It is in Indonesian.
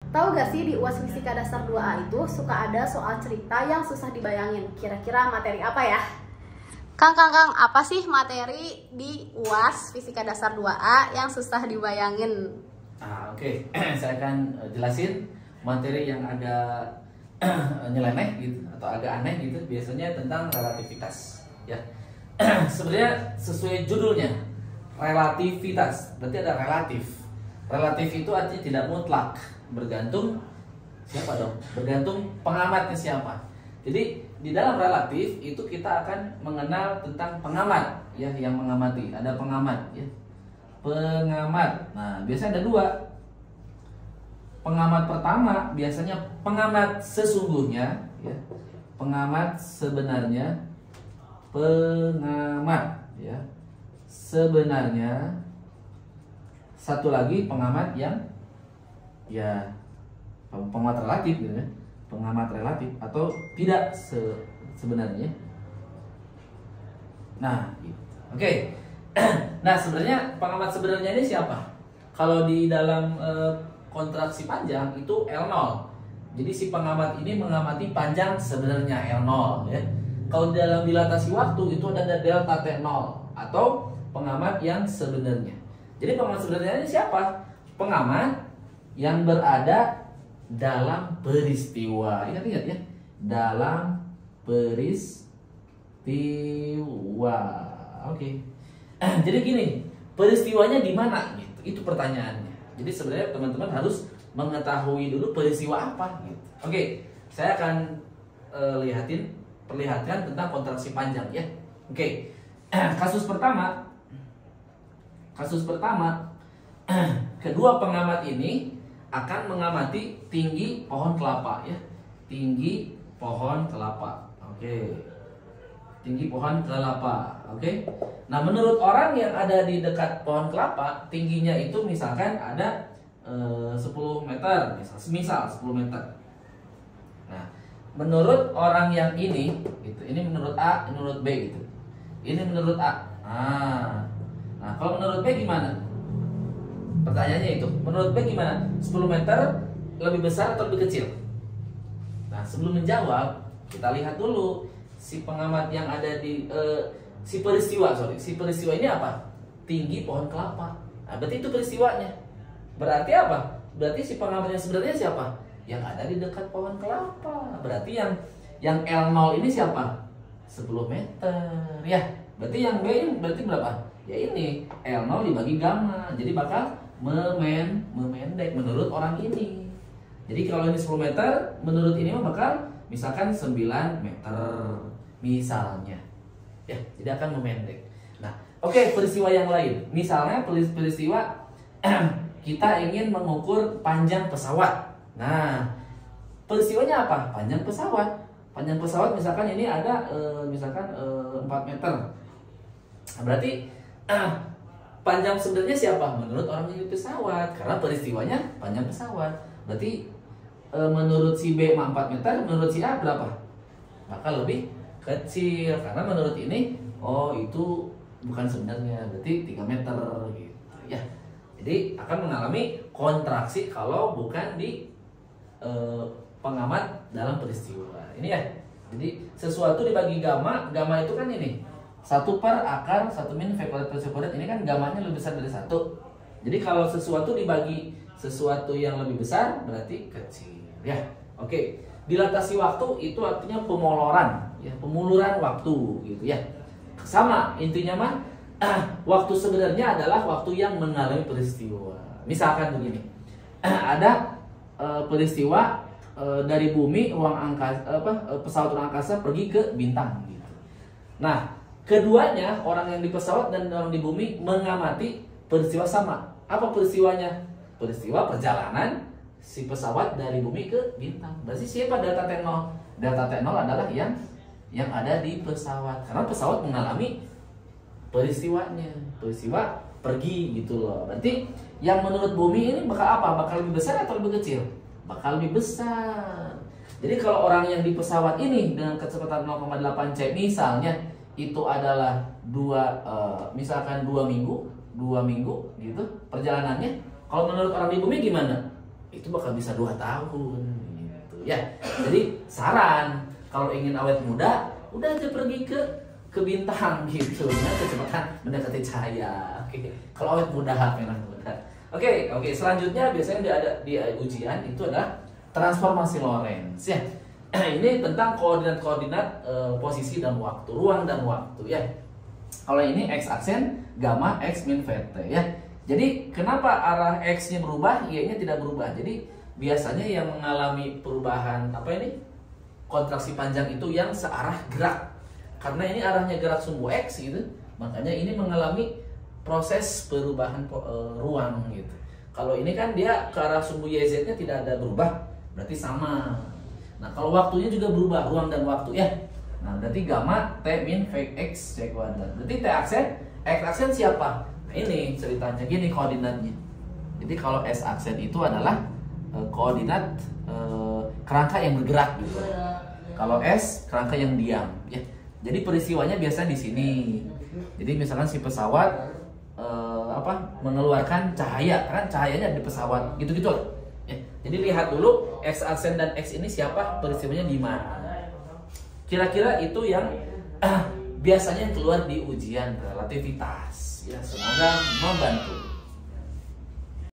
Tahu gak sih di UAS Fisika Dasar 2A itu suka ada soal cerita yang susah dibayangin. Kira-kira materi apa ya? Kang, apa sih materi di UAS Fisika Dasar 2A yang susah dibayangin? Oke. Saya akan jelasin materi yang agak nyeleneh gitu atau agak aneh gitu. Biasanya tentang relativitas, ya. Sebenarnya sesuai judulnya, relativitas. Berarti ada relatif. Relatif itu artinya tidak mutlak, bergantung siapa dong? Bergantung pengamatnya siapa. Jadi di dalam relatif itu kita akan mengenal tentang pengamat, ya, yang mengamati. Ada pengamat, ya. Pengamat. Nah, biasanya ada dua. Pengamat pertama biasanya pengamat sesungguhnya, ya. Pengamat sebenarnya. Pengamat, ya. Sebenarnya. Satu lagi pengamat yang, ya, pengamat relatif gitu ya. Pengamat relatif atau tidak sebenarnya. Nah, gitu. Oke. Nah, sebenarnya pengamat sebenarnya ini siapa? Kalau di dalam kontraksi panjang itu L0. Jadi si pengamat ini mengamati panjang sebenarnya L0, ya. Kalau dalam dilatasi waktu itu ada delta T0 atau pengamat yang sebenarnya. Jadi pengamat sebenarnya ini siapa? Pengamat yang berada dalam peristiwa. Ingat ya, dalam peristiwa. Oke. Jadi gini, peristiwanya di mana? Gitu. Itu pertanyaannya. Jadi sebenarnya teman-teman harus mengetahui dulu peristiwa apa. Gitu. Oke, saya akan perlihatkan tentang kontraksi panjang, ya. Oke. Kasus pertama, kedua pengamat ini akan mengamati tinggi pohon kelapa, ya. Tinggi pohon kelapa. Oke. Tinggi pohon kelapa. Oke. Nah, menurut orang yang ada di dekat pohon kelapa, tingginya itu misalkan ada 10 meter, misal 10 meter. Nah, menurut orang yang ini gitu. Ini menurut A, menurut B gitu. Ini menurut A. Nah, kalau menurut B gimana? Pertanyaannya itu, menurut B gimana? 10 meter lebih besar atau lebih kecil? Nah, sebelum menjawab, kita lihat dulu si pengamat yang ada di si peristiwa ini apa? Tinggi pohon kelapa. Nah, berarti itu peristiwanya. Berarti apa? Berarti si pengamat yang sebenarnya siapa? Yang ada di dekat pohon kelapa. Berarti yang L0 ini siapa? 10 meter. Ya, berarti yang B ini berarti berapa? Ya ini L0 dibagi gamma. Jadi bakal memendek menurut orang ini. Jadi kalau ini 10 meter, menurut ini mah bakal misalkan 9 meter misalnya. Ya, jadi akan memendek. Nah, oke, peristiwa yang lain. Misalnya peristiwa kita ingin mengukur panjang pesawat. Nah, peristiwanya apa? Panjang pesawat. Panjang pesawat misalkan ini ada 4 meter. Nah, berarti panjang sebenarnya siapa? Menurut orang yang di pesawat. Karena peristiwanya panjang pesawat. Berarti menurut si B 4 meter, menurut si A berapa? Bakal lebih kecil. Karena menurut ini, oh itu bukan sebenarnya. Berarti 3 meter gitu ya. Jadi akan mengalami kontraksi kalau bukan di pengamat dalam peristiwa. Ini ya. Jadi sesuatu dibagi gamma. Gamma itu kan ini 1 per akar 1 min V kuadrat plus V kuadrat. Ini kan gamanya lebih besar dari 1. Jadi kalau sesuatu dibagi sesuatu yang lebih besar berarti kecil, ya. Oke. Dilatasi waktu itu artinya pemoloran, ya, pemuluran waktu gitu ya. Sama intinya mah waktu sebenarnya adalah waktu yang mengalami peristiwa. Misalkan begini. Ada peristiwa dari bumi pesawat ruang angkasa pergi ke bintang gitu. Nah, keduanya, orang yang di pesawat dan orang di bumi mengamati peristiwa sama. Apa peristiwanya? Peristiwa perjalanan si pesawat dari bumi ke bintang. Berarti siapa delta T0? Delta T0 adalah yang ada di pesawat. Karena pesawat mengalami peristiwanya. Peristiwa pergi gitu loh. Berarti yang menurut bumi ini bakal apa? Bakal lebih besar atau lebih kecil? Bakal lebih besar. Jadi kalau orang yang di pesawat ini dengan kecepatan 0,8 C misalnya itu adalah misalkan 2 minggu gitu perjalanannya. Kalau menurut orang di bumi gimana? itu bakal bisa 2 tahun gitu ya. Jadi saran kalau ingin awet muda, udah aja pergi ke bintang gitu ya, kecepatan mendekati cahaya. Oke. Kalau awet muda, merah muda. Oke, selanjutnya biasanya di ujian itu adalah transformasi Lorentz ya. Ini tentang koordinat posisi dan waktu, ruang dan waktu ya. Kalau ini x aksen, gamma, x min vt ya. Jadi kenapa arah x-nya berubah, y-nya tidak berubah. Jadi biasanya yang mengalami perubahan kontraksi panjang itu yang searah gerak. Karena ini arahnya gerak sumbu x gitu, makanya ini mengalami proses perubahan ruang gitu. Kalau ini kan dia ke arah sumbu YZ-nya tidak ada berubah, berarti sama. Nah, kalau waktunya juga berubah, ruang dan waktu ya. Nah, berarti gamma T min V X C kuadrat. Berarti T aksen, X aksen siapa? Nah, ini ceritanya gini koordinatnya. Jadi kalau S aksen itu adalah koordinat kerangka yang bergerak gitu. Kalau S kerangka yang diam ya. Jadi peristiwanya biasa di sini. Jadi misalkan si pesawat mengeluarkan cahaya, kan cahayanya di pesawat, gitu-gitu lah. Ya. Jadi lihat dulu X aksen dan X ini siapa, peristiwanya di mana. Kira-kira itu yang biasanya yang keluar di ujian relativitas. Ya, semoga membantu.